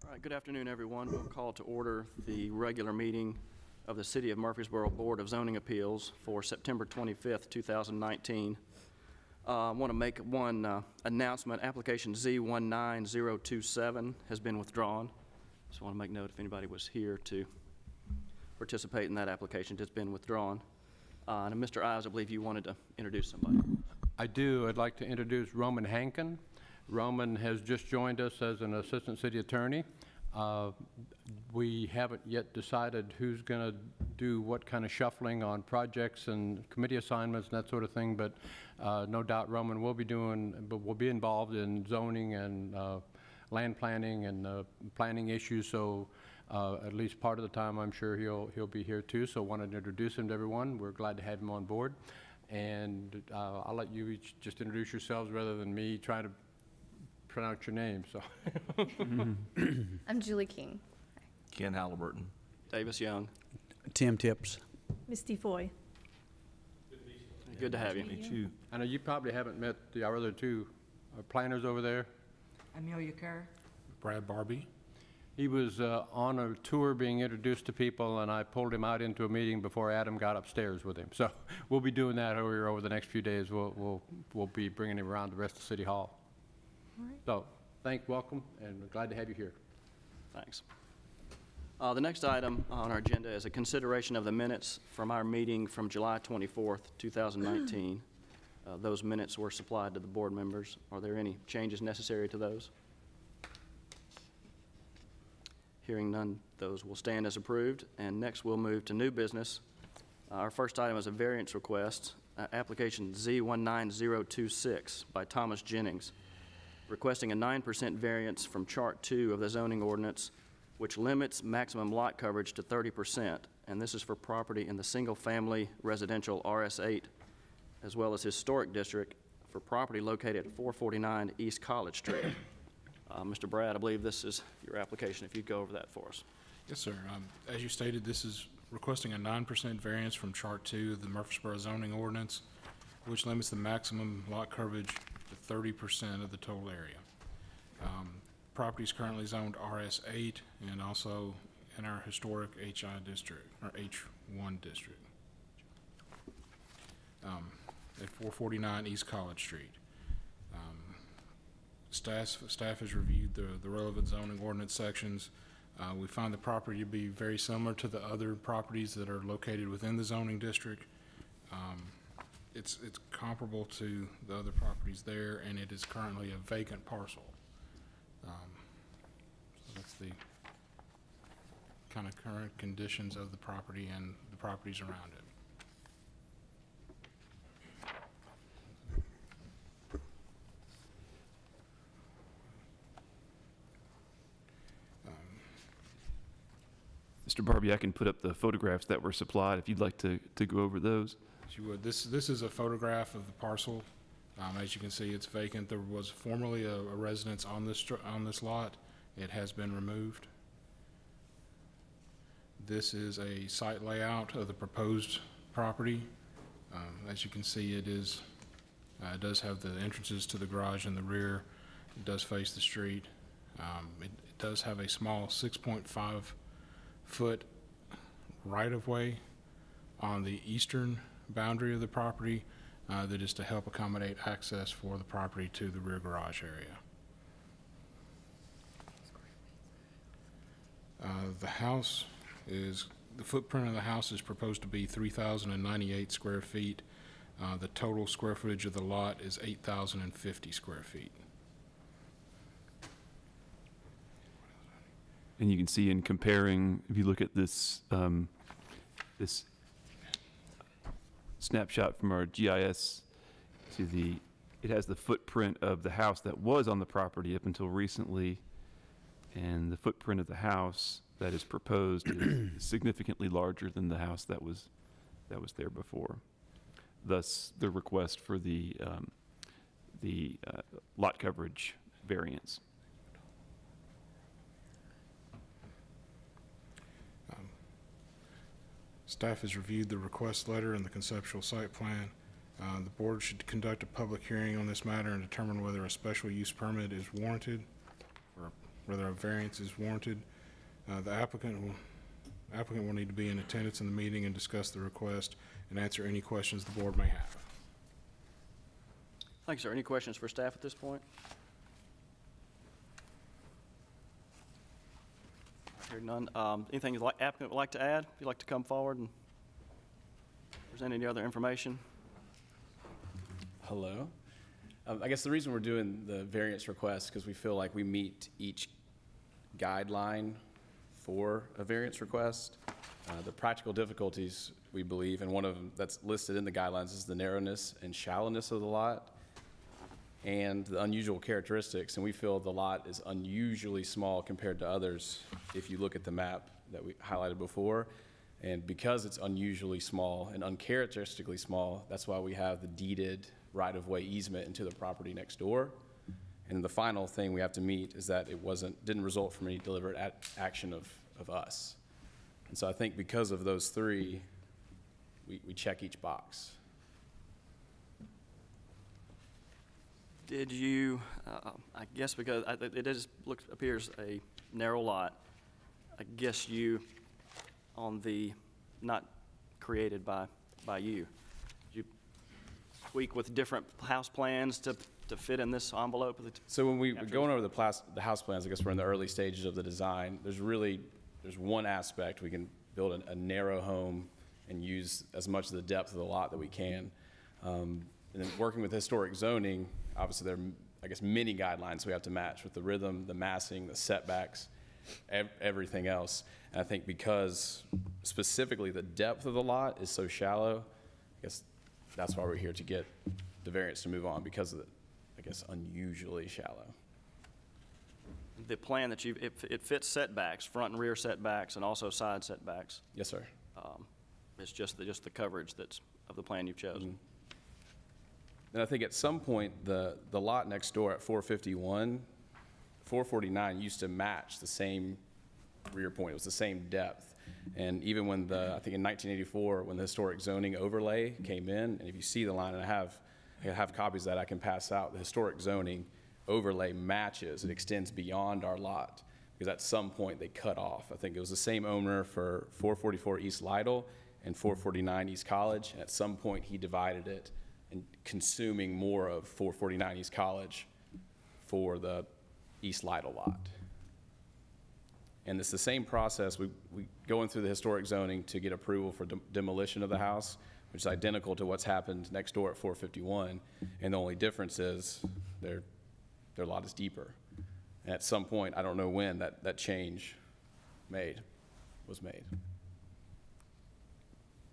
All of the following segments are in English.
All right, good afternoon, everyone. We'll call to order the regular meeting of the City of Murfreesboro Board of Zoning Appeals for September 25th, 2019. I want to make one announcement. Application Z19027 has been withdrawn. Just want to make note if anybody was here to participate in that application. It's been withdrawn. And Mr. Ives, I believe you wanted to introduce somebody. I do. I'd like to introduce Roman Hankin. Roman has just joined us as an assistant city attorney. We haven't yet decided who's going to do what kind of shuffling on projects and committee assignments and that sort of thing, but no doubt Roman will be involved in zoning and land planning and planning issues, so at least part of the time I'm sure he'll be here too, so I wanted to introduce him to everyone. We're glad to have him on board, and I'll let you each just introduce yourselves rather than me trying to pronounce your name. So, I'm Julie King. Ken Halliburton. Davis Young. Tim Tips. Misty Foy. Good to have you. Meet you. I know you probably haven't met our other two planners over there. Amelia Kerr. Brad Barbie. He was on a tour being introduced to people, and I pulled him out into a meeting before Adam got upstairs with him. So we'll be doing that over the next few days. We'll be bringing him around the rest of City Hall. All right. So, welcome, and we're glad to have you here. Thanks. The next item on our agenda is a consideration of the minutes from our meeting from July 24th, 2019. Those minutes were supplied to the board members. Are there any changes necessary to those? Hearing none, those will stand as approved. And next we'll move to new business. Our first item is a variance request, application Z19026 by Thomas Jennings, requesting a 9% variance from Chart 2 of the zoning ordinance, which limits maximum lot coverage to 30%, and this is for property in the single-family residential RS8, as well as historic district for property located at 449 East College Street. Mr. Brad, I believe this is your application, if you'd go over that for us. Yes, sir. As you stated, this is requesting a 9% variance from Chart 2 of the Murfreesboro zoning ordinance, which limits the maximum lot coverage to 30% of the total area. Property is currently zoned RS8 and also in our historic HI district, or H1 district, at 449 East College Street. Staff has reviewed the relevant zoning ordinance sections. We find the property to be very similar to the other properties that are located within the zoning district. It's comparable to the other properties there, and it is currently a vacant parcel. So that's the kind of current conditions of the property and the properties around it. Mr. Barbie, I can put up the photographs that were supplied if you'd like to go over those. You would. This is a photograph of the parcel. As you can see, it's vacant. There was formerly a residence on this lot. It has been removed. This is a site layout of the proposed property. As you can see, it does have the entrances to the garage in the rear. It does face the street. It does have a small 6.5 foot right-of-way on the eastern boundary of the property that is to help accommodate access for the property to the rear garage area. The footprint of the house is proposed to be 3,098 square feet. The total square footage of the lot is 8,050 square feet. And you can see in comparing, if you look at this this snapshot from our GIS, it has the footprint of the house that was on the property up until recently, and the footprint of the house that is proposed is significantly larger than the house that was there before. Thus, the request for the lot coverage variance. Staff has reviewed the request letter and the conceptual site plan. The board should conduct a public hearing on this matter and determine whether a special use permit is warranted, or whether a variance is warranted. The applicant will need to be in attendance in the meeting and discuss the request and answer any questions the board may have. Thank you, sir. Any questions for staff at this point? Hearing none. Anything the applicant would like to add? If you'd like to come forward and present any other information? Hello. I guess the reason we're doing the variance request because we feel like we meet each guideline for a variance request. The practical difficulties, we believe, and one of them that's listed in the guidelines is the narrowness and shallowness of the lot and the unusual characteristics. And we feel the lot is unusually small compared to others if you look at the map that we highlighted before. And because it's unusually small and uncharacteristically small, that's why we have the deeded right-of-way easement into the property next door. And the final thing we have to meet is that it didn't result from any deliberate action of us. And so I think because of those three, we check each box. Did you, I guess because it appears a narrow lot, I guess you, on the, not created by you, you tweak with different house plans to fit in this envelope? So when we're going over the house plans, I guess we're in the early stages of the design. There's one aspect. We can build a narrow home and use as much of the depth of the lot that we can. And then working with historic zoning, obviously there are, I guess, many guidelines we have to match with the rhythm, the massing, the setbacks, everything else. And I think because specifically the depth of the lot is so shallow, I guess that's why we're here to get the variance to move on, because of the, I guess, unusually shallow. The plan that it fits setbacks, front and rear setbacks, and also side setbacks. Yes, sir. It's just the coverage that's of the plan you've chosen. Mm-hmm. And I think at some point, the lot next door at 451, 449 used to match the same rear point. It was the same depth. And even when I think in 1984, when the historic zoning overlay came in, and if you see the line, and I have copies that I can pass out, the historic zoning overlay matches. It extends beyond our lot, because at some point they cut off. I think it was the same owner for 444 East Lytle and 449 East College. And at some point he divided it, and consuming more of 449 East College for the East Lytle lot. And it's the same process. We going through the historic zoning to get approval for demolition of the house, which is identical to what's happened next door at 451. And the only difference is their lot is deeper. And at some point, I don't know when, that change was made.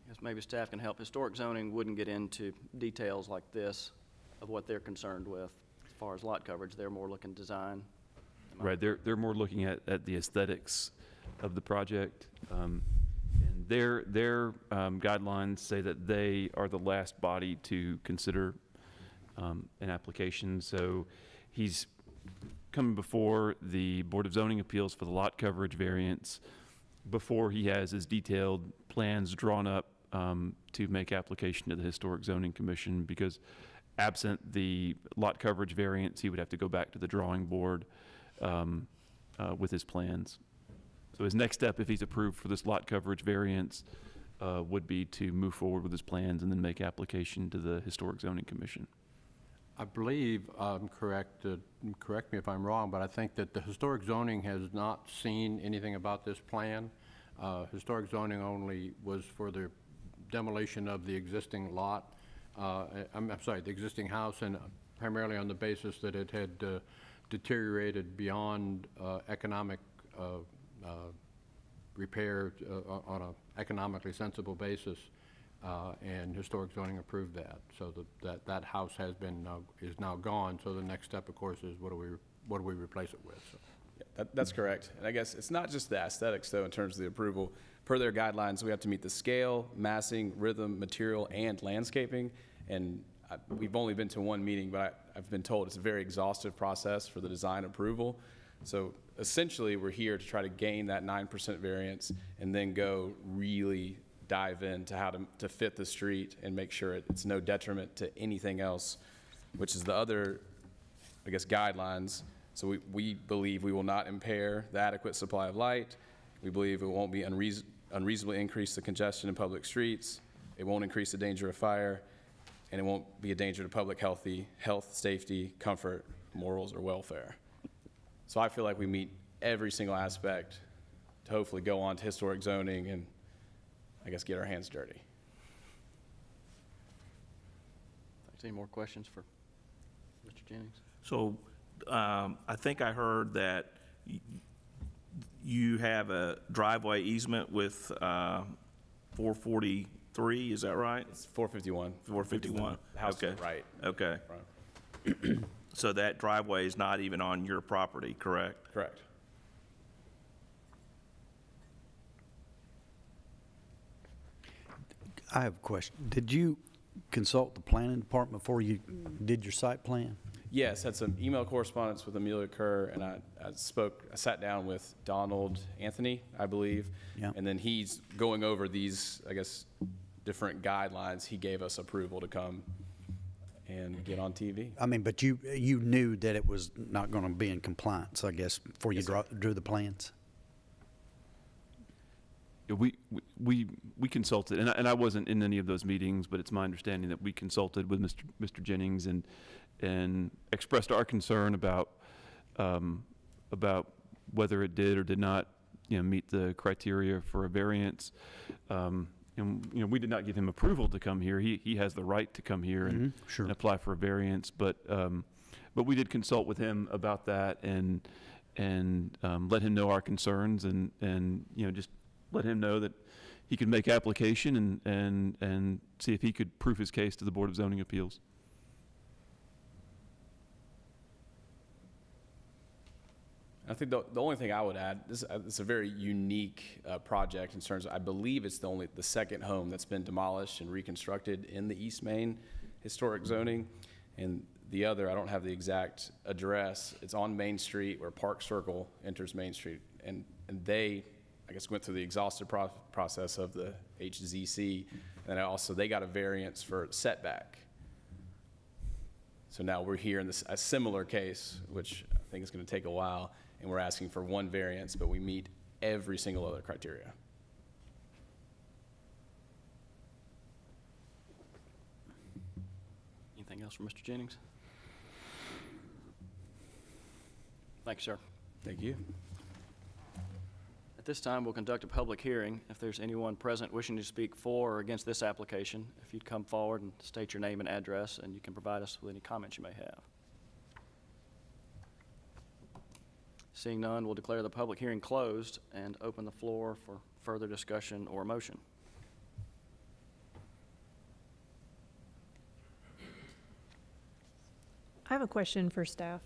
I guess maybe staff can help. Historic zoning wouldn't get into details like this of what they're concerned with as far as lot coverage. They're more looking design. Right, they're more looking at the aesthetics of the project. And their guidelines say that they are the last body to consider an application. So he's coming before the Board of Zoning Appeals for the lot coverage variance before he has his detailed plans drawn up to make application to the Historic Zoning Commission, because absent the lot coverage variance, he would have to go back to the drawing board with his plans. So his next step, if he's approved for this lot coverage variance, would be to move forward with his plans and then make application to the Historic Zoning Commission. I believe, correct me if I'm wrong, but I think that the historic zoning has not seen anything about this plan. Historic zoning only was for the demolition of the existing lot, I'm sorry, the existing house, and primarily on the basis that it had deteriorated beyond economic repair on an economically sensible basis. And historic zoning approved that, so that house has been is now gone. So the next step, of course, is what do we replace it with? So. Yeah, that's correct. And I guess it's not just the aesthetics, though, in terms of the approval. Per their guidelines, we have to meet the scale, massing, rhythm, material, and landscaping. And we've only been to one meeting, but I've been told it's a very exhaustive process for the design approval. So essentially, we're here to try to gain that 9% variance and then go really dive into how to fit the street and make sure it's no detriment to anything else, which is the other, I guess, guidelines. So we believe we will not impair the adequate supply of light. We believe it won't be unreasonably increase the congestion in public streets. It won't increase the danger of fire, and it won't be a danger to public health, safety, comfort, morals, or welfare. So I feel like we meet every single aspect to hopefully go on to historic zoning and, I guess, get our hands dirty. Any more questions for Mr. Jennings? So I think I heard that you have a driveway easement with 443, is that right? It's 451. 451, The house to okay. the right. Okay. Front. So that driveway is not even on your property, correct? Correct. I have a question. Did you consult the planning department before you did your site plan? Yes, had some email correspondence with Amelia Kerr, and I sat down with Donald Anthony, I believe. Yeah. And then he's going over these, I guess, different guidelines. He gave us approval to come and get on TV. I mean, but you knew that it was not going to be in compliance, I guess, before you drew the plans? Yeah, we consulted, and I wasn't in any of those meetings, but it's my understanding that we consulted with Mr. Jennings and expressed our concern about whether it did or did not, meet the criteria for a variance. And we did not give him approval to come here. He has the right to come here and apply for a variance. But we did consult with him about that and let him know our concerns and just let him know that he could make application and see if he could prove his case to the Board of Zoning Appeals. I think the only thing I would add, this is a very unique project in terms of, I believe it's the second home that's been demolished and reconstructed in the East Main historic zoning. And the other, I don't have the exact address. It's on Main Street where Park Circle enters Main Street. And they, I guess, went through the exhaustive process of the HZC. And also they got a variance for setback. So now we're here in a similar case, which I think is going to take a while. And we're asking for one variance, but we meet every single other criteria. Anything else from Mr. Jennings? Thank you, sir. Thank you. At this time, we'll conduct a public hearing. If there's anyone present wishing to speak for or against this application, if you'd come forward and state your name and address, and you can provide us with any comments you may have. Seeing none, we'll declare the public hearing closed and open the floor for further discussion or motion. I have a question for staff.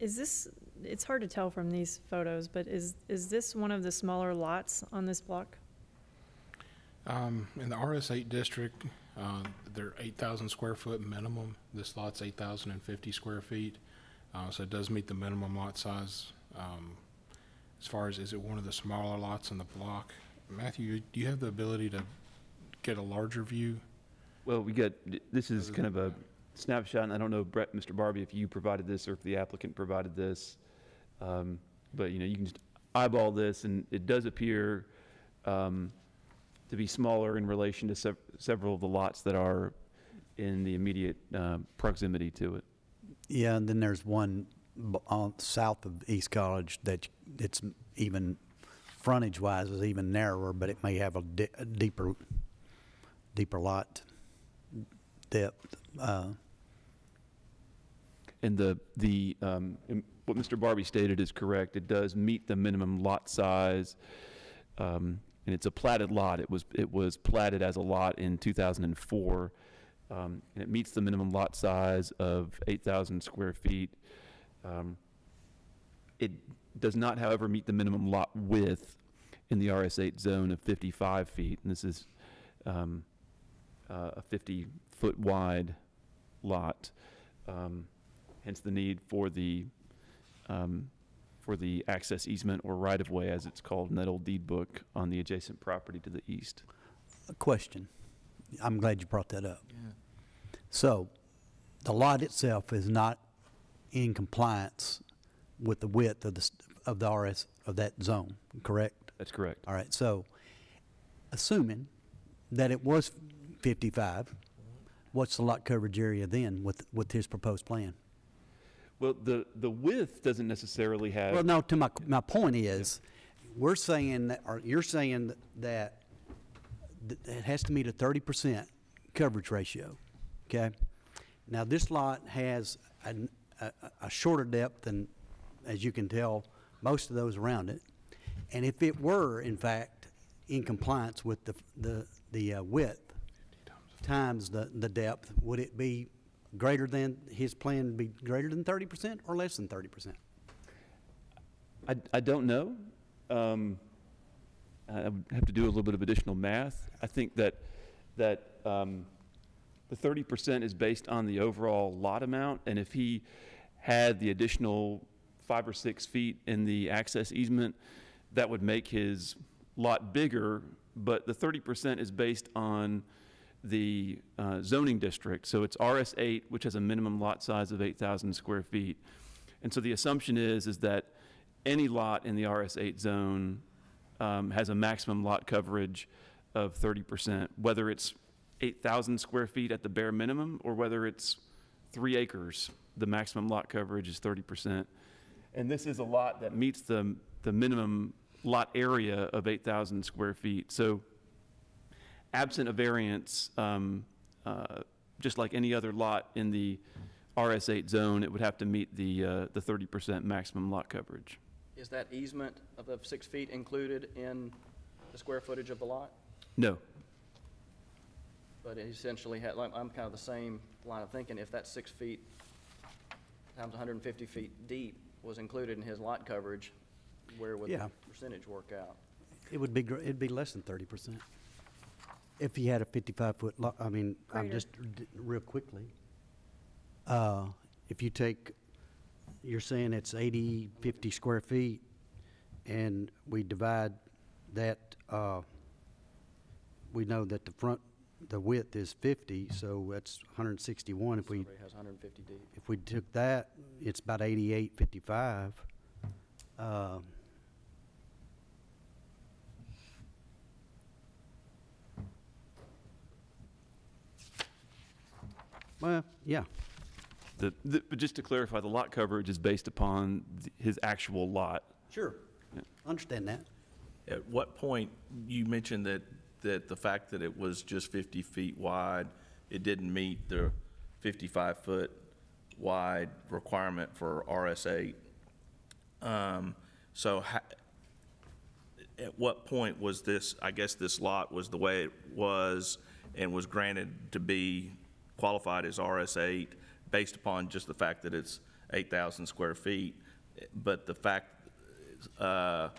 It's hard to tell from these photos, but is this one of the smaller lots on this block? In the RS8 district, they're 8,000 square foot minimum. This lot's 8,050 square feet. So it does meet the minimum lot size. As far as, is it one of the smaller lots in the block? Matthew, do you have the ability to get a larger view? Well, this is kind of a snapshot, and I don't know, Mr. Barbie, if you provided this or if the applicant provided this, but you can just eyeball this, and it does appear to be smaller in relation to several of the lots that are in the immediate proximity to it. Yeah, and then there's one south of East College that it's even frontage-wise is even narrower, but it may have a deeper lot depth. And what Mr. Barbie stated is correct. It does meet the minimum lot size, and it's a platted lot. It was platted as a lot in 2004. And it meets the minimum lot size of 8,000 square feet. It does not, however, meet the minimum lot width in the RS8 zone of 55 feet. And this is a 50-foot wide lot, hence the need for the access easement or right-of-way, as it's called in that old deed book, on the adjacent property to the east. A question. I'm glad you brought that up. Yeah. So, the lot itself is not in compliance with the width of the RS, of that zone, correct? That's correct. All right, so assuming that it was 55, what's the lot coverage area then with his proposed plan? Well, the width doesn't necessarily have. Well, no, to my point is, we're saying that, or you're saying that it has to meet a 30% coverage ratio, okay? Now, this lot has a shorter depth than, as you can tell, most of those around it. And if it were, in fact, in compliance with the width times the depth, would it be greater than, his plan would be greater than 30% or less than 30%? I don't know. I would have to do a little bit of additional math. I think that the 30% is based on the overall lot amount, and if he had the additional 5 or 6 feet in the access easement, that would make his lot bigger, but the 30% is based on the zoning district. So it's RS8, which has a minimum lot size of 8,000 square feet. And so the assumption is that any lot in the RS8 zone has a maximum lot coverage of 30%, whether it's 8,000 square feet at the bare minimum or whether it's 3 acres, the maximum lot coverage is 30%. And this is a lot that meets the minimum lot area of 8,000 square feet. So absent a variance, just like any other lot in the RS8 zone, it would have to meet the 30% maximum lot coverage. Is that easement of the 6 feet included in the square footage of the lot? No. But it essentially had, like, I'm kind of the same line of thinking. If that 6 feet times 150 feet deep was included in his lot coverage, where would the percentage work out? It would be, it'd be less than 30%. If he had a 55-foot lot, I mean, I'm just, real quickly, if you take, you're saying it's 50 square feet, and we divide that, we know that the width is 50, so that's 161. If we, Survey has 150 deep. if we took that, it's about 88.55. Well, yeah. But just to clarify, the lot coverage is based upon his actual lot. Sure. Understand that. At what point, you mentioned that the fact that it was just 50 feet wide, it didn't meet the 55-foot wide requirement for RS8. So at what point was this, I guess this lot was the way it was and was granted to be qualified as RS8 based upon just the fact that it's 8,000 square feet, but the fact, I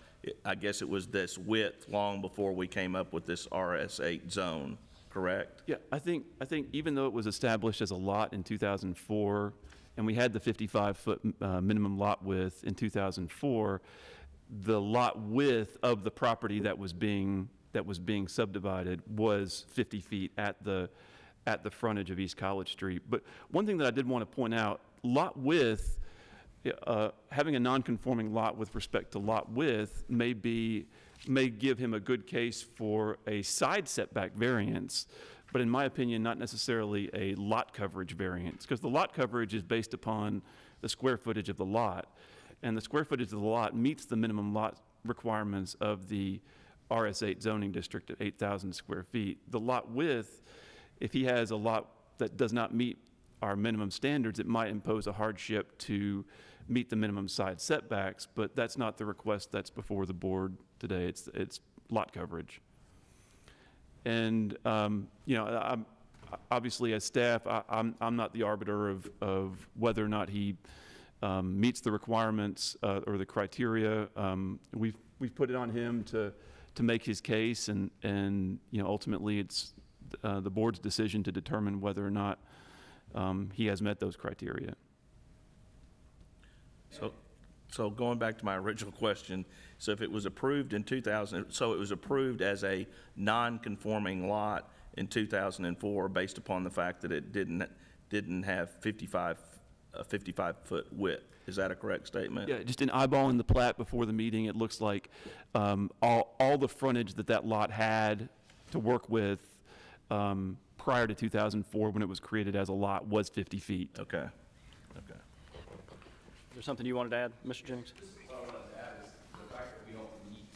guess it was this width long before we came up with this RS8 zone, correct? Yeah, I think even though it was established as a lot in 2004, and we had the 55-foot minimum lot width in 2004, the lot width of the property that was being subdivided was 50 feet at the frontage of East College Street. But one thing that I did want to point out, lot width, having a non-conforming lot with respect to lot width may give him a good case for a side setback variance, but in my opinion, not necessarily a lot coverage variance, because the lot coverage is based upon the square footage of the lot, and the square footage of the lot meets the minimum lot requirements of the RS8 zoning district at 8,000 square feet. The lot width, if he has a lot that does not meet our minimum standards, it might impose a hardship to meet the minimum side setbacks, but that's not the request that's before the board today. It's lot coverage. And, you know, I'm, obviously as staff, I'm not the arbiter of whether or not he meets the requirements or the criteria. We've put it on him to make his case, and you know, ultimately it's the board's decision to determine whether or not he has met those criteria. So going back to my original question, so if it was approved in 2000, so it was approved as a non-conforming lot in 2004 based upon the fact that it didn't have 55 a 55-foot width. Is that a correct statement? Yeah, just in eyeballing the plat before the meeting, it looks like all the frontage that lot had to work with prior to 2004, when it was created as a lot, was 50 feet. Okay. Okay. Is there something you wanted to add, Mr. Jennings? What I wanted to add is the fact that we don't meet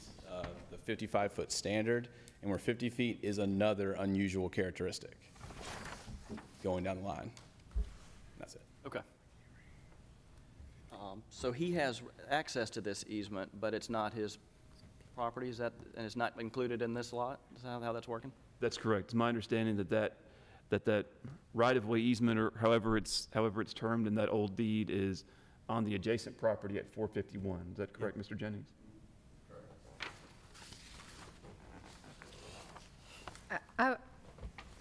the 55-foot standard, and where 50 feet is another unusual characteristic going down the line. That's it. Okay. So he has access to this easement, but it's not his property, is that, and it's not included in this lot? Is that how that's working? That's correct. It's my understanding that right-of-way easement, or however it's termed in that old deed, is on the adjacent property at 451. Is that correct, Mr. Jennings?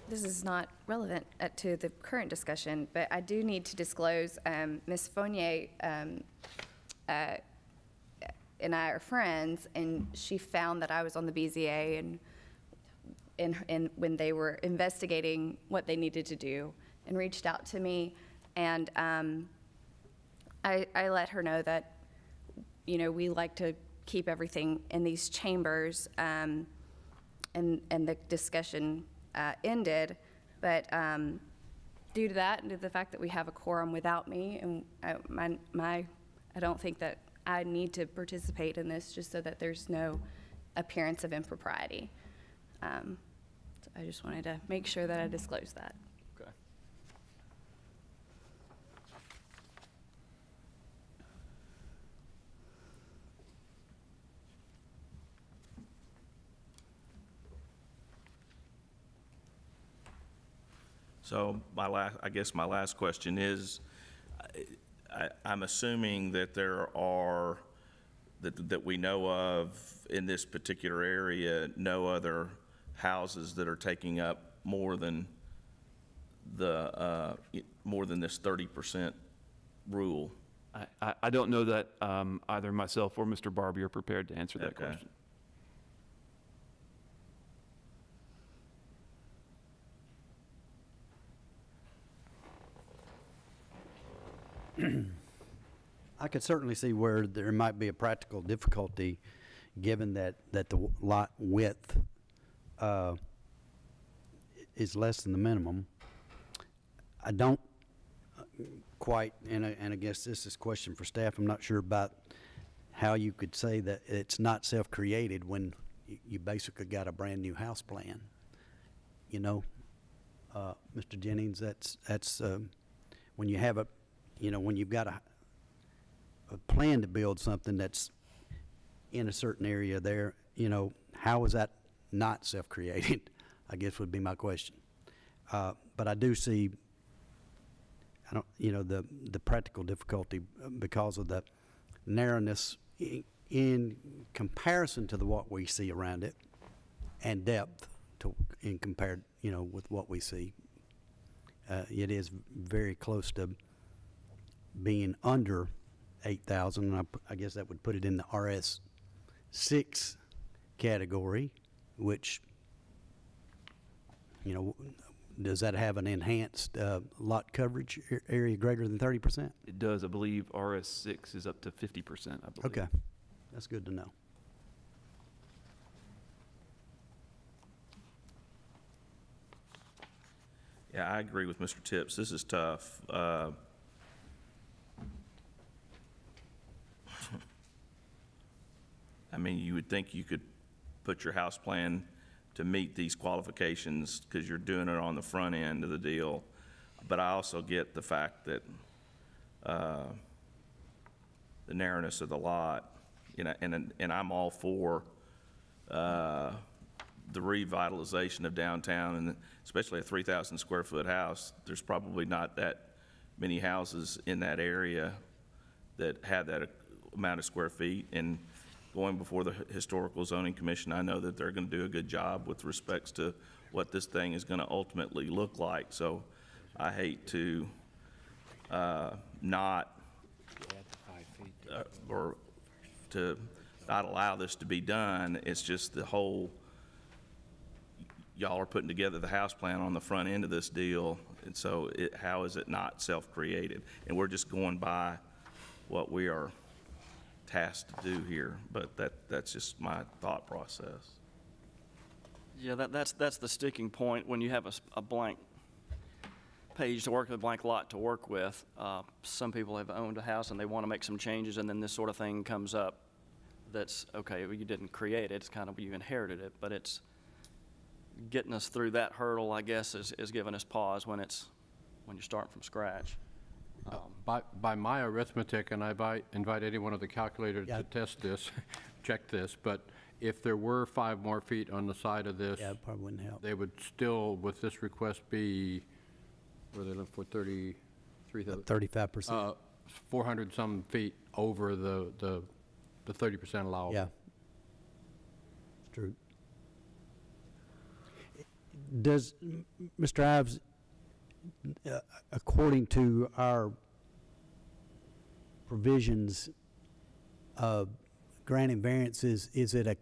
This is not relevant to the current discussion, but I do need to disclose, Ms. Fournier and I are friends, and she found that I was on the BZA and when they were investigating what they needed to do, and reached out to me, and I let her know that, you know, we like to keep everything in these chambers, and the discussion ended, but due to that and to the fact that we have a quorum without me, and I don't think that I need to participate in this, just so that there's no appearance of impropriety. So I just wanted to make sure that I disclose that. Okay. So I guess my last question is, I'm assuming that there are, that we know of in this particular area, no other houses that are taking up more than this 30% rule. I don't know that either myself or Mr. Barbie are prepared to answer that Okay. question. I could certainly see where there might be a practical difficulty, given that the lot width is less than the minimum. I don't quite, and I guess this is a question for staff, I'm not sure about how you could say that it's not self-created when you basically got a brand-new house plan. You know, Mr. Jennings, that's when you have when you've got a plan to build something that's in a certain area there, how is that not self-created, I guess would be my question. But I do see, the practical difficulty because of the narrowness in comparison to what we see around it, and depth in compared, with what we see. It is very close to being under 8,000, and I guess that would put it in the RS6 category, which, does that have an enhanced lot coverage area greater than 30%? It does. I believe RS6 is up to 50%, I believe. Okay, that's good to know. Yeah, I agree with Mr. Tips. This is tough. I mean, you would think you could put your house plan to meet these qualifications because you're doing it on the front end of the deal. But I also get the fact that the narrowness of the lot, and I'm all for the revitalization of downtown, and especially a 3,000 square foot house. There's probably not that many houses in that area that have that amount of square feet. And going before the Historical Zoning Commission, I know that they're going to do a good job with respects to what this thing is going to ultimately look like. So I hate to not or to not allow this to be done. It's just the whole, y'all are putting together the house plan on the front end of this deal, and so how is it not self-created? And we're just going by what we are tasked to do here, but that's just my thought process. Yeah, that's the sticking point when you have a blank page to work with, a blank lot to work with. Some people have owned a house and they want to make some changes, and then this sort of thing comes up that's, okay, well, you didn't create it, it's kind of, you inherited it, but it's getting us through that hurdle, I guess, is giving us pause when you're starting from scratch. By my arithmetic, and I invite anyone of the calculator to test this, check this, but if there were 5 more feet on the side of this, Yeah, it probably wouldn't help. they would still, with this request, be, where they look for 33,000? 35%. 400-some feet over the 30% allowable. Yeah. It's true. Does, Mr. Ives, according to our provisions of granting variances, is it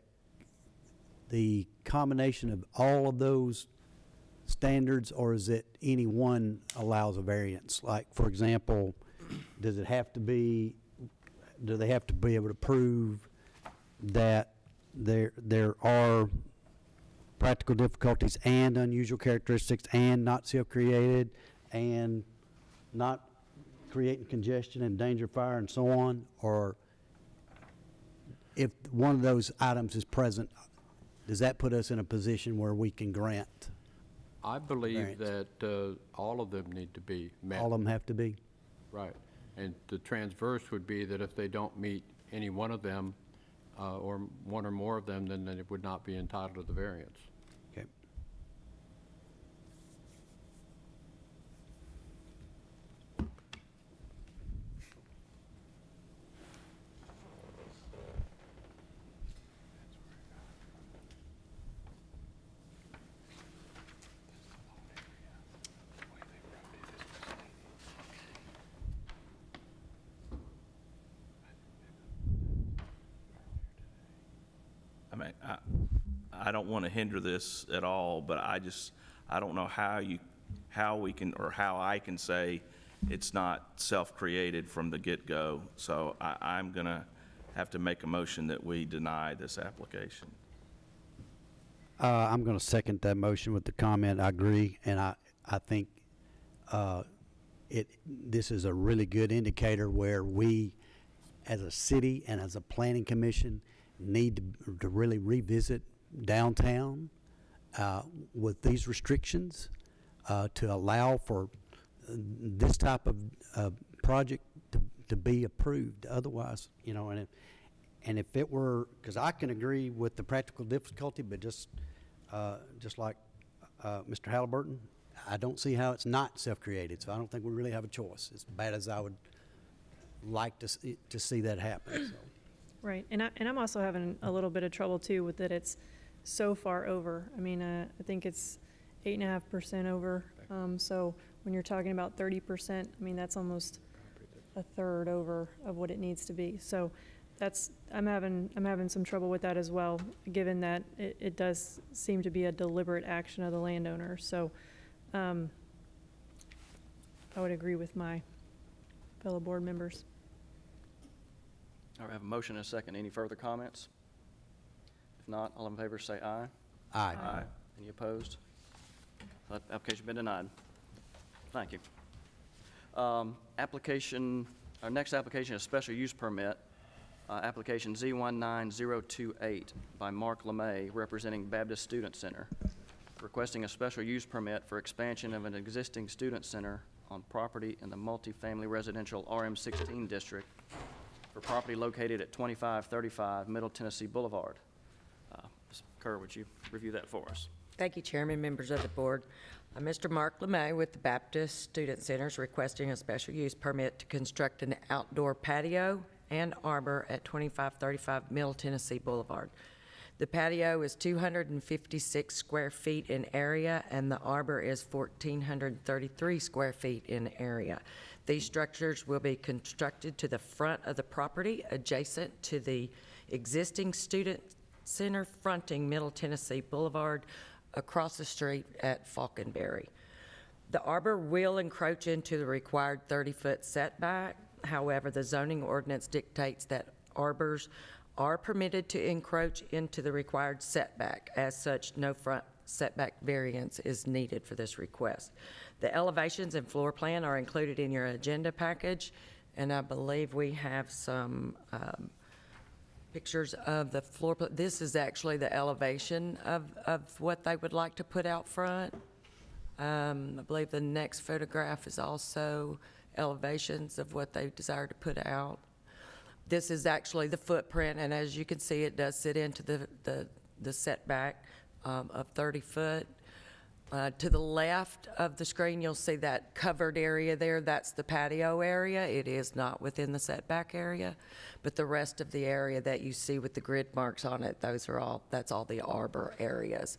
the combination of all of those standards, or is it any one allows a variance? Like, for example, do they have to be able to prove that there are practical difficulties and unusual characteristics and not self-created and not creating congestion and danger of fire and so on? Or if one of those items is present, does that put us in a position where we can grant? I believe Variance. that all of them need to be met. All of them have to be? Right. And the transverse would be that if they don't meet any one of them, or one or more of them, then it would not be entitled to the variance. Okay. I mean, I don't want to hinder this at all, but I don't know how we can, or how I can say it's not self-created from the get-go. So I'm going to have to make a motion that we deny this application. I'm going to second that motion with the comment. I agree, and I think this is a really good indicator where we, as a city and as a planning commission, need to really revisit downtown with these restrictions to allow for this type of project to be approved. Otherwise, you know, and if it were, because I can agree with the practical difficulty, but just like Mr. Halliburton, I don't see how it's not self-created. So I don't think we really have a choice. As bad as I would like to see that happen. So. Right, and I'm also having a little bit of trouble too with that it's so far over. I mean, I think it's 8.5% over. So when you're talking about 30%, I mean, that's almost a third over of what it needs to be. So I'm having some trouble with that as well, given that it does seem to be a deliberate action of the landowner. So I would agree with my fellow board members. All right, I have a motion and a second. Any further comments? If not, all in favor say aye. Aye. Aye. Any opposed? That application been denied. Thank you. Our next application is special use permit, application Z19028 by Mark Lemay, representing Baptist Student Center, requesting a special use permit for expansion of an existing student center on property in the multifamily residential RM16 district for property located at 2535 Middle Tennessee Boulevard. Ms. Kerr, would you review that for us? Thank you, Chairman, members of the board. Mr. Mark Lemay with the Baptist Student Center is requesting a special use permit to construct an outdoor patio and arbor at 2535 Middle Tennessee Boulevard. The patio is 256 square feet in area, and the arbor is 1,433 square feet in area. These structures will be constructed to the front of the property, adjacent to the existing student center fronting Middle Tennessee Boulevard, across the street at Falconberry. The arbor will encroach into the required 30-foot setback. However, the zoning ordinance dictates that arbors are permitted to encroach into the required setback. As such, no front setback variance is needed for this request. The elevations and floor plan are included in your agenda package, and I believe we have some pictures of the floor plan. This is actually the elevation of what they would like to put out front. I believe the next photograph is also elevations of what they desire to put out. This is actually the footprint, and as you can see, it does sit into the setback of 30 foot. To the left of the screen, you'll see that covered area there. That's the patio area. It is not within the setback area, but the rest of the area that you see with the grid marks on it, that's all the arbor areas.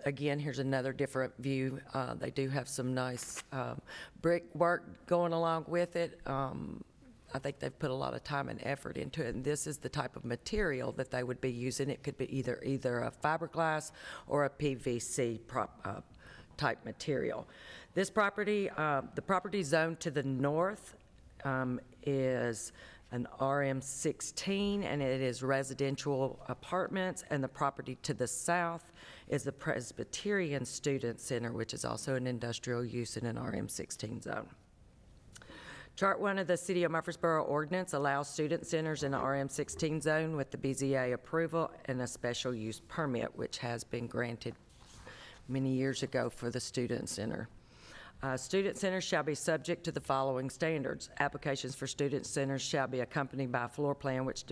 Again, here's another different view. They do have some nice brick work going along with it. I think they've put a lot of time and effort into it, and this is the type of material that they would be using. It could be either a fiberglass or a PVC type material. This property, the property zone to the north is an RM16, and it is residential apartments, and the property to the south is the Presbyterian Student Center, which is also an industrial use in an RM16 zone. Chart 1 of the City of Murfreesboro ordinance allows student centers in the RM16 zone with the BZA approval and a special use permit, which has been granted many years ago for the student center. Student centers shall be subject to the following standards. Applications for student centers shall be accompanied by a floor plan which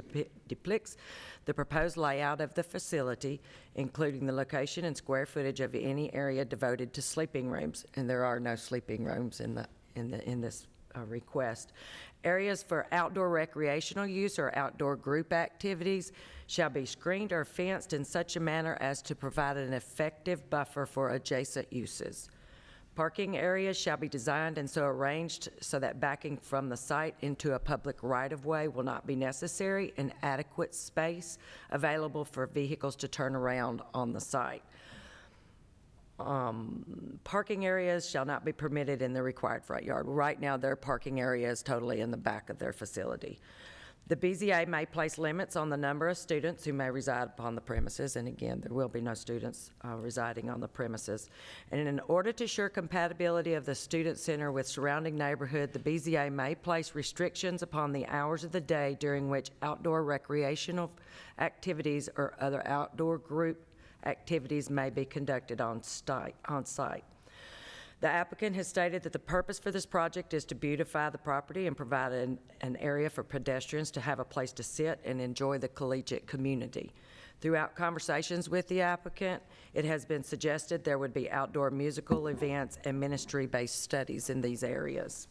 depicts the proposed layout of the facility, including the location and square footage of any area devoted to sleeping rooms, and there are no sleeping rooms in this request. Areas for outdoor recreational use or outdoor group activities shall be screened or fenced in such a manner as to provide an effective buffer for adjacent uses. Parking areas shall be designed and so arranged so that backing from the site into a public right-of-way will not be necessary, and adequate space available for vehicles to turn around on the site. Parking areas shall not be permitted in the required front yard. Right now, their parking area is totally in the back of their facility. The BZA may place limits on the number of students who may reside upon the premises, and again, there will be no students residing on the premises. And in order to ensure compatibility of the student center with surrounding neighborhood, the BZA may place restrictions upon the hours of the day during which outdoor recreational activities or other outdoor group activities may be conducted on site. The applicant has stated that the purpose for this project is to beautify the property and provide an area for pedestrians to have a place to sit and enjoy the collegiate community. Throughout conversations with the applicant, it has been suggested there would be outdoor musical events and ministry-based studies in these areas.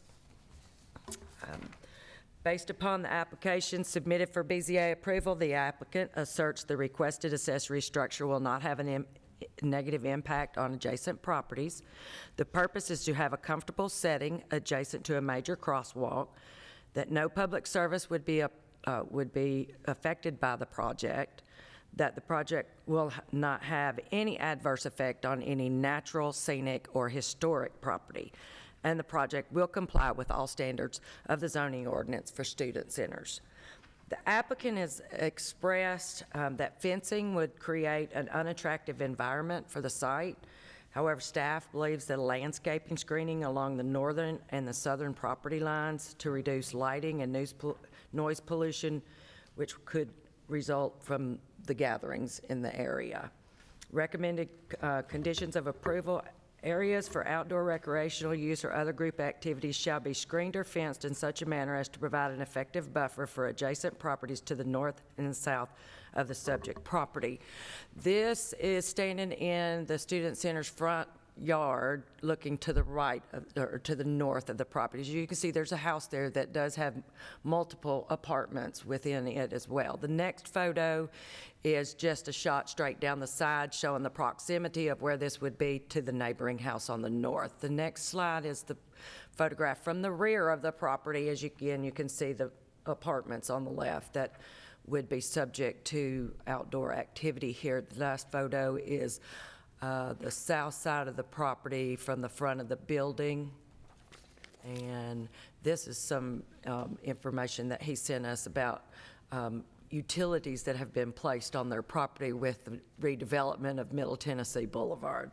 Based upon the application submitted for BZA approval, the applicant asserts the requested accessory structure will not have a negative impact on adjacent properties. The purpose is to have a comfortable setting adjacent to a major crosswalk, that no public service would be affected by the project, that the project will not have any adverse effect on any natural, scenic, or historic property, and the project will comply with all standards of the zoning ordinance for student centers. The applicant has expressed that fencing would create an unattractive environment for the site. However, staff believes that landscaping screening along the northern and the southern property lines to reduce lighting and noise pollution, which could result from the gatherings in the area. Recommended conditions of approval: areas for outdoor recreational use or other group activities shall be screened or fenced in such a manner as to provide an effective buffer for adjacent properties to the north and the south of the subject property. This is standing in the student center's front yard looking to the right or to the north of the property. As you can see, there's a house there that does have multiple apartments within it as well. The next photo is just a shot straight down the side showing the proximity of where this would be to the neighboring house on the north. The next slide is the photograph from the rear of the property. As you can see, the apartments on the left that would be subject to outdoor activity here. The last photo is the south side of the property from the front of the building. And this is some information that he sent us about utilities that have been placed on their property with the redevelopment of Middle Tennessee Boulevard.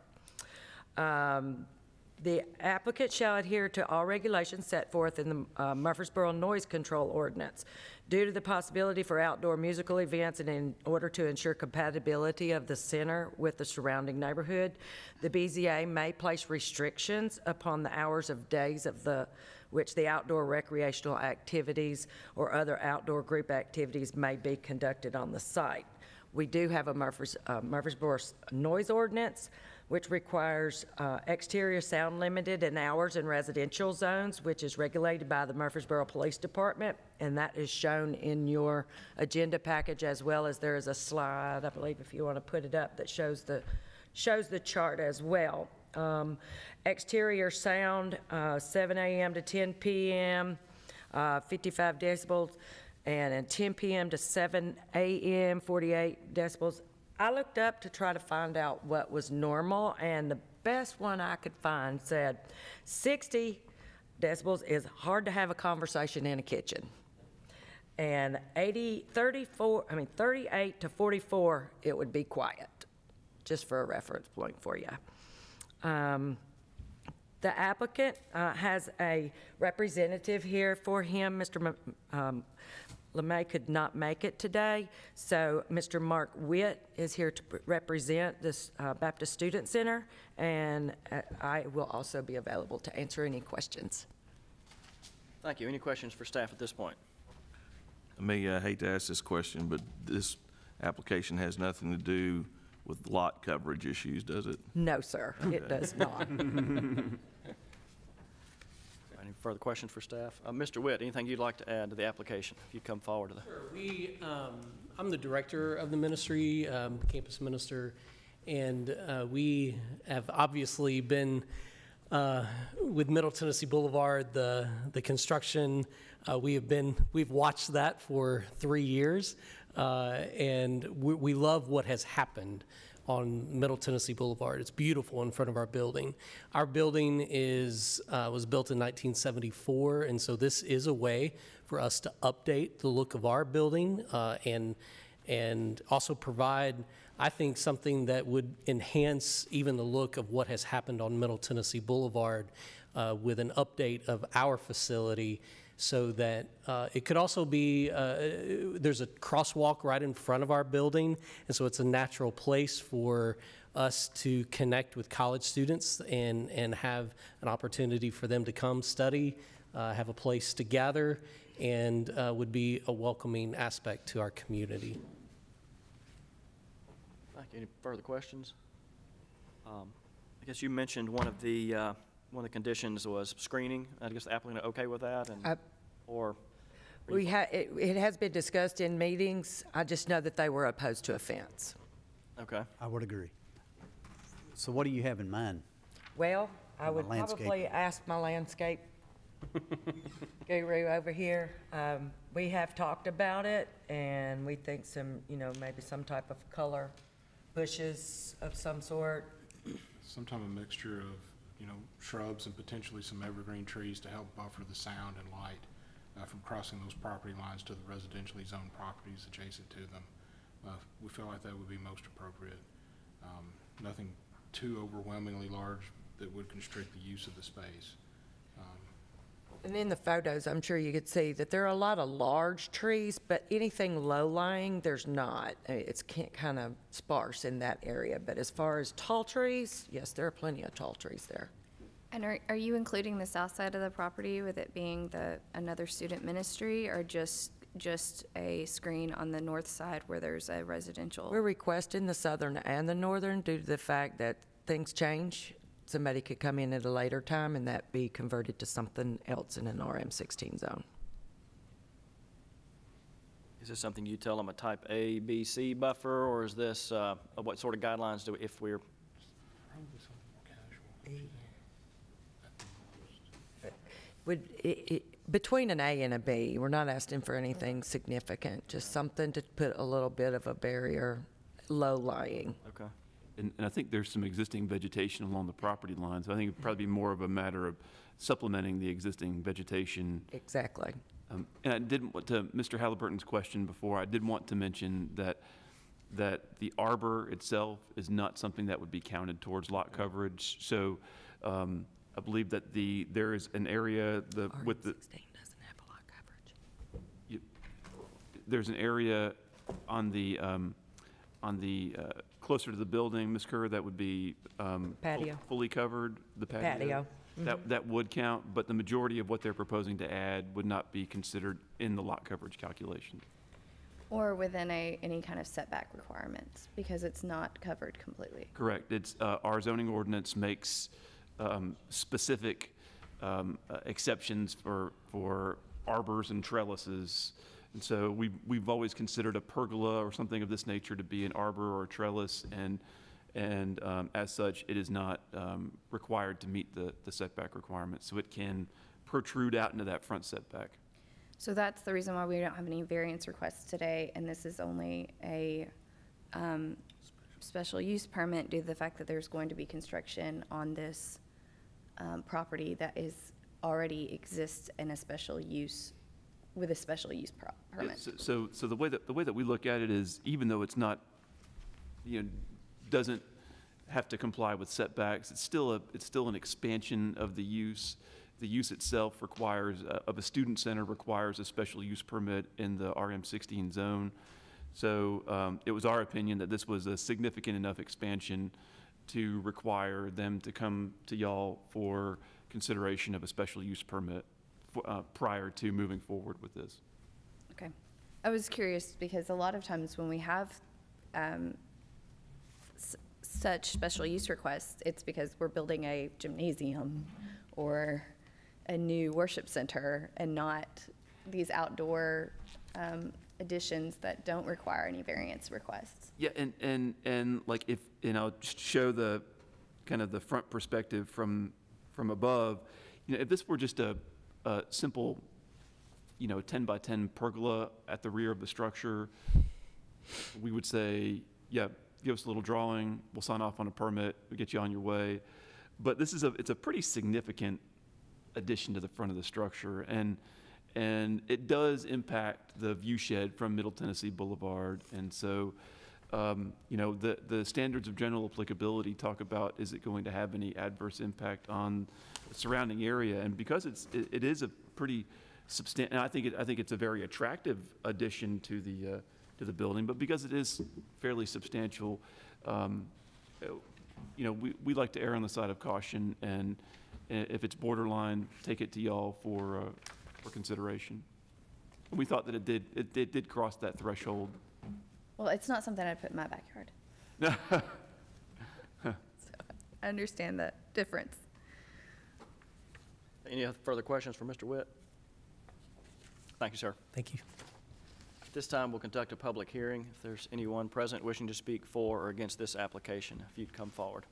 The applicant shall adhere to all regulations set forth in the Murfreesboro Noise Control Ordinance. Due to the possibility for outdoor musical events and in order to ensure compatibility of the center with the surrounding neighborhood, the BZA may place restrictions upon the hours of days of which the outdoor recreational activities or other outdoor group activities may be conducted on the site. We do have a Murfreesboro noise ordinance, which requires exterior sound limited in hours in residential zones, which is regulated by the Murfreesboro Police Department, and that is shown in your agenda package, as well as there is a slide, I believe, if you want to put it up, that shows the chart as well. Exterior sound, 7 a.m. to 10 p.m., 55 decibels, and at 10 p.m. to 7 a.m., 48 decibels. I looked up to try to find out what was normal, and the best one I could find said 60 decibels is hard to have a conversation in a kitchen. And 38 to 44, it would be quiet, just for a reference point for you. The applicant has a representative here for him. Mr. Lemay could not make it today, so Mr. Mark Witt is here to represent this Baptist Student Center, and I will also be available to answer any questions. Thank you. Any questions for staff at this point? I may hate to ask this question, but this application has nothing to do with lot coverage issues, does it? No, sir, it does not. Any further questions for staff? Mr. Witt, anything you'd like to add to the application? If you come forward to the... Sure. I'm the director of the ministry, campus minister, and we have obviously been with Middle Tennessee Boulevard, the construction. We've watched that for 3 years, and we love what has happened on Middle Tennessee Boulevard. It's beautiful in front of our building. Our building was built in 1974, and so this is a way for us to update the look of our building and also provide, I think, something that would enhance even the look of what has happened on Middle Tennessee Boulevard with an update of our facility, so that it could also be, there's a crosswalk right in front of our building, and so it's a natural place for us to connect with college students and have an opportunity for them to come study, have a place to gather, and would be a welcoming aspect to our community. Thank you. Any further questions? I guess you mentioned one of the conditions was screening. I guess the applicant okay with that, and or it has been discussed in meetings. I just know that they were opposed to a fence. okay. I would agree. So what do you have in mind? Well, I would landscape. probably ask my landscape guru over here. We have talked about it, and we think maybe some type of color, bushes of some sort. Some type of mixture of, shrubs and potentially some evergreen trees to help buffer the sound and light from crossing those property lines to the residentially zoned properties adjacent to them. We feel like that would be most appropriate. Nothing too overwhelmingly large that would constrict the use of the space. And in the photos, I'm sure you could see that there are a lot of large trees, but anything low-lying, there's not. It's kind of sparse in that area. But as far as tall trees, yes, there are plenty of tall trees there. And are you including the south side of the property with it being another student ministry, or just a screen on the north side where there's a residential? We're requesting the southern and the northern due to the fact that things change. Somebody could come in at a later time and that be converted to something else in an RM16 zone. Is this something you tell them a type A, B, C buffer, or is this what sort of guidelines do if we're? Probably something more casual. between an A and a B. We're not asking for anything significant, just something to put a little bit of a barrier, low-lying. Okay. And I think there's some existing vegetation along the property line, so I think it'd probably be more of a matter of supplementing the existing vegetation. Exactly. And I did want to, Mr. Halliburton's question before, I did want to mention that the arbor itself is not something that would be counted towards lot coverage. So I believe that there is an area with the. RM16 doesn't have a lot coverage. There's an area on the closer to the building, Ms. Kerr, that would be Patio. fully covered, the patio. Patio. That would count, but the majority of what they're proposing to add would not be considered in the lot coverage calculation. Or within any kind of setback requirements, because it's not covered completely. Correct. It's our zoning ordinance makes specific exceptions for arbors and trellises. And so we've always considered a pergola or something of this nature to be an arbor or a trellis, and as such, it is not required to meet the setback requirements. So it can protrude out into that front setback. So that's the reason why we don't have any variance requests today, and this is only a special use permit due to the fact that there's going to be construction on this property that is already exists in a special use, with a special use permit. So the way that we look at it is, even though it's not, doesn't have to comply with setbacks, it's still an expansion of the use. The use itself of a student center requires a special use permit in the RM16 zone. So it was our opinion that this was a significant enough expansion to require them to come to y'all for consideration of a special use permit prior to moving forward with this. Okay. I was curious because a lot of times when we have such special use requests, it's because we're building a gymnasium or a new worship center and not these outdoor additions that don't require any variance requests. Yeah, and like and I'll just show the kind of the front perspective from above. If this were just a simple, 10 by 10 pergola at the rear of the structure, we would say, yeah, give us a little drawing, we'll sign off on a permit, we'll get you on your way. But it's a pretty significant addition to the front of the structure, and it does impact the view shed from Middle Tennessee Boulevard. And so, the standards of general applicability talk about, is it going to have any adverse impact on the surrounding area? And because it is a pretty substantial, and I think it's a very attractive addition to the building, but because it is fairly substantial, we like to err on the side of caution, and if it's borderline, take it to y'all for consideration. And we thought that it did cross that threshold. Well, it's not something I'd put in my backyard. So I understand the difference. Any other further questions for Mr. Witt? Thank you, sir. Thank you. At this time, we'll conduct a public hearing. If there's anyone present wishing to speak for or against this application, if you'd come forward.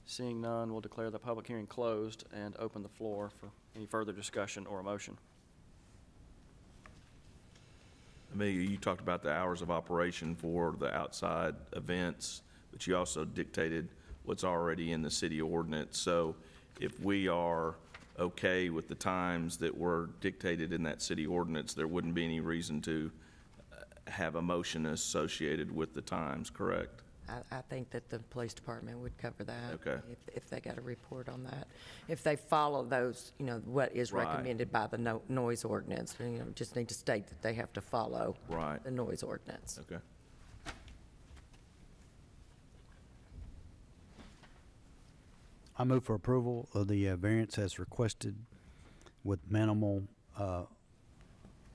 Seeing none, we'll declare the public hearing closed and open the floor for any further discussion or a motion. Amelia, you talked about the hours of operation for the outside events, but you also dictated what's already in the city ordinance. So if we are okay with the times that were dictated in that city ordinance, there wouldn't be any reason to have a motion associated with the times, correct? I think that the police department would cover that. Okay. If they got a report on that. If they follow those, what is Right. recommended by the noise ordinance, just need to state that they have to follow Right. the noise ordinance. Okay. I move for approval of the variance as requested with minimal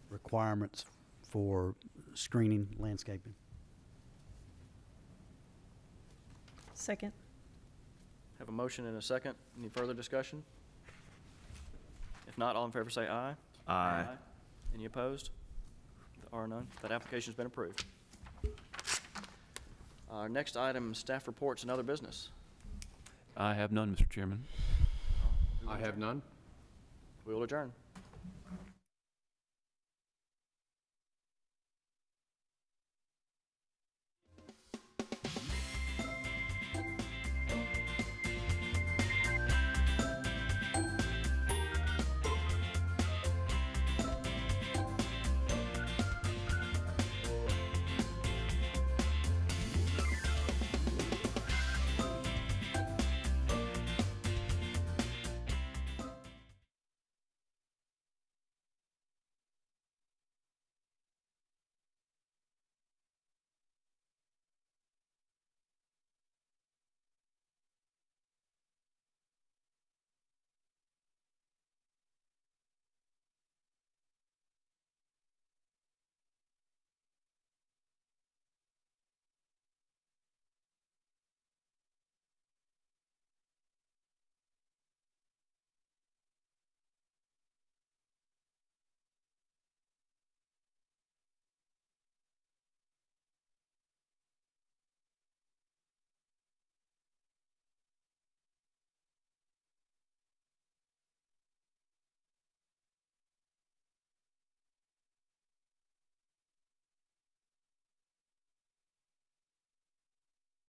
requirements for screening, landscaping. Second. Have a motion and a second. Any further discussion? If not, all in favor say aye. Aye. Any opposed? There are none. That application's been approved. Our next item, staff reports and other business. I have none, Mr. Chairman. I have none. We will adjourn.